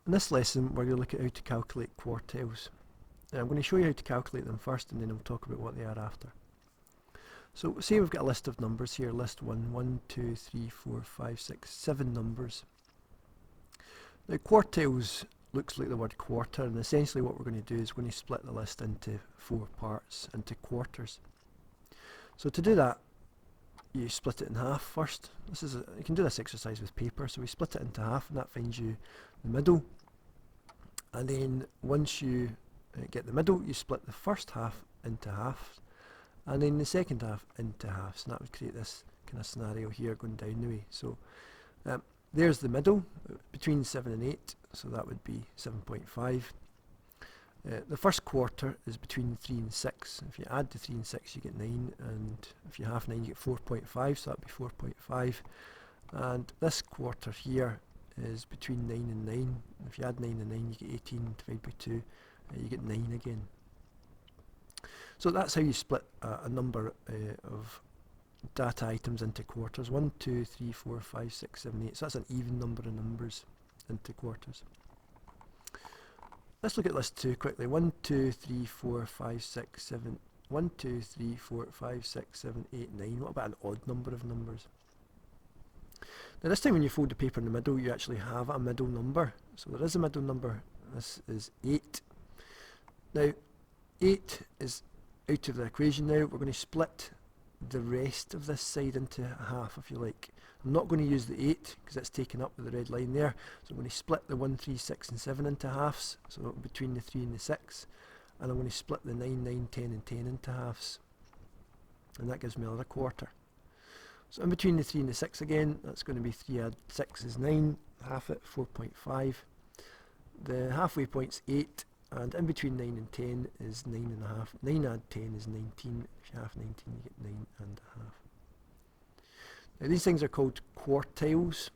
In this lesson we're going to look at how to calculate quartiles. I'm going to show you how to calculate them first and then I'll talk about what they are after. So say we've got a list of numbers here, list 1, 2, 3, 4, 5, 6, 7 numbers. Now quartiles looks like the word quarter, and essentially what we're going to do is we're going to split the list into 4 parts, into quarters. So to do that, you split it in half first. You can do this exercise with paper, so we split it into half and that finds you the middle. And then once you get the middle, you split the first half into halves, and then the second half into halves, and that would create this kind of scenario here going down the way. So there's the middle between 7 and 8, so that would be 7.5. The first quarter is between 3 and 6. If you add the 3 and 6 you get 9, and if you half 9 you get 4.5, so that would be 4.5. And this quarter here is between 9 and 9. If you add 9 and 9 you get 18 divided by 2, you get 9 again. So that's how you split a number of data items into quarters. 1, 2, 3, 4, 5, 6, 7, 8. So that's an even number of numbers into quarters. Let's look at list 2 quickly. 1, 2, 3, 4, 5, 6, 7. 1, 2, 3, 4, 5, 6, 7, 8, 9. What about an odd number of numbers? Now this time when you fold the paper in the middle, you actually have a middle number. So there is a middle number. This is 8. Now 8 is out of the equation now. We're going to split the rest of this side into half, if you like. I'm not going to use the 8 because it's taken up with the red line there. So I'm going to split the 1, 3, 6 and 7 into halves, so between the 3 and the 6. And I'm going to split the 9, 9, 10 and 10 into halves. And that gives me another quarter. So in between the 3 and the 6 again, that's going to be 3 add 6 is 9, half it 4.5. The halfway point's 8. And in between 9 and 10 is 9.5. 9 add 10 is 19. If you half 19 you get 9.5. Now these things are called quartiles.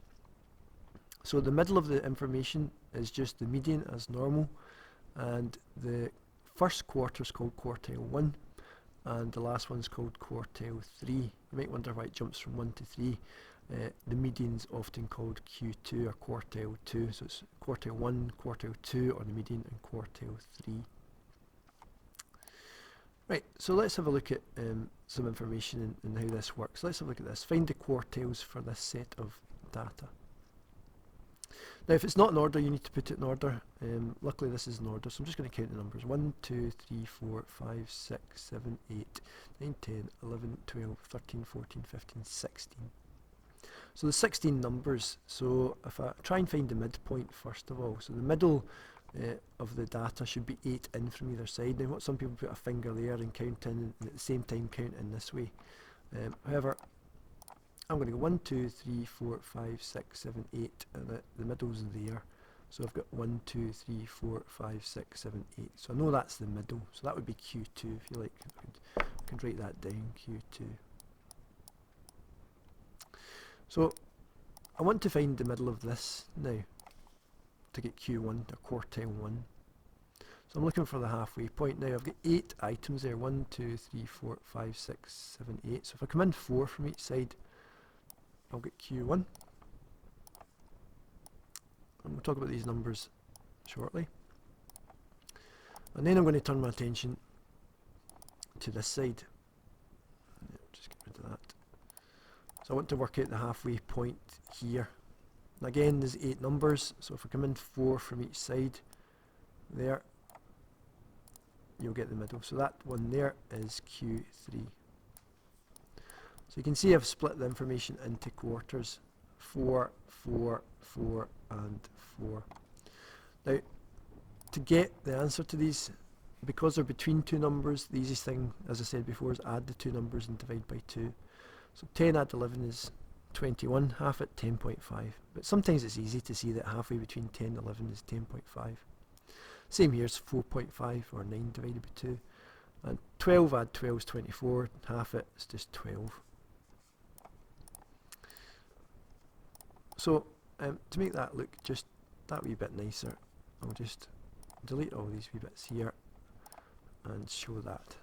So the middle of the information is just the median as normal, and the first quarter is called quartile 1 and the last one's called quartile 3. You might wonder why it jumps from 1 to 3. The median's often called Q2 or quartile 2, so it's quartile 1, quartile 2 or the median, and quartile 3. Right, so let's have a look at some information in how this works. Let's have a look at this. Find the quartiles for this set of data. Now if it's not in order, you need to put it in order. Luckily this is in order, so I'm just going to count the numbers. 1, 2, 3, 4, 5, 6, 7, 8, 9, 10, 11, 12, 13, 14, 15, 16. So the 16 numbers, so if I try and find the midpoint first of all, so the middle of the data should be 8 in from either side. Now what some people put a finger there and count in and at the same time count in this way. However, I'm going to go 1, 2, 3, 4, 5, 6, 7, 8 and the middle's there. So I've got 1, 2, 3, 4, 5, 6, 7, 8. So I know that's the middle, so that would be Q2 if you like. I could write that down, Q2. So I want to find the middle of this now to get Q1 or quartile 1. So I'm looking for the halfway point. Now I've got 8 items there, 1, 2, 3, 4, 5, 6, 7, 8. So if I come in 4 from each side, I'll get Q1. And we'll talk about these numbers shortly. And then I'm going to turn my attention to this side. Just get rid of that. So I want to work out the halfway point here. And again, there's 8 numbers, so if I come in 4 from each side, there, you'll get the middle. So that one there is Q3. So you can see I've split the information into quarters, 4, 4, 4 and 4. Now, to get the answer to these, because they're between 2 numbers, the easiest thing, as I said before, is add the 2 numbers and divide by 2. So 10 add 11 is 21, half it 10.5. But sometimes it's easy to see that halfway between 10 and 11 is 10.5. Same here, it's 4.5 or 9 divided by 2. And 12 add 12 is 24, half it is just 12. So to make that look just that wee bit nicer, I'll just delete all these wee bits here and show that.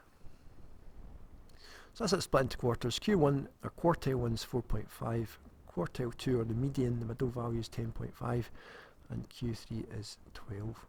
So that's it split into quarters. Q1 or quartile 1 is 4.5, quartile 2 or the median, the middle value is 10.5, and Q3 is 12.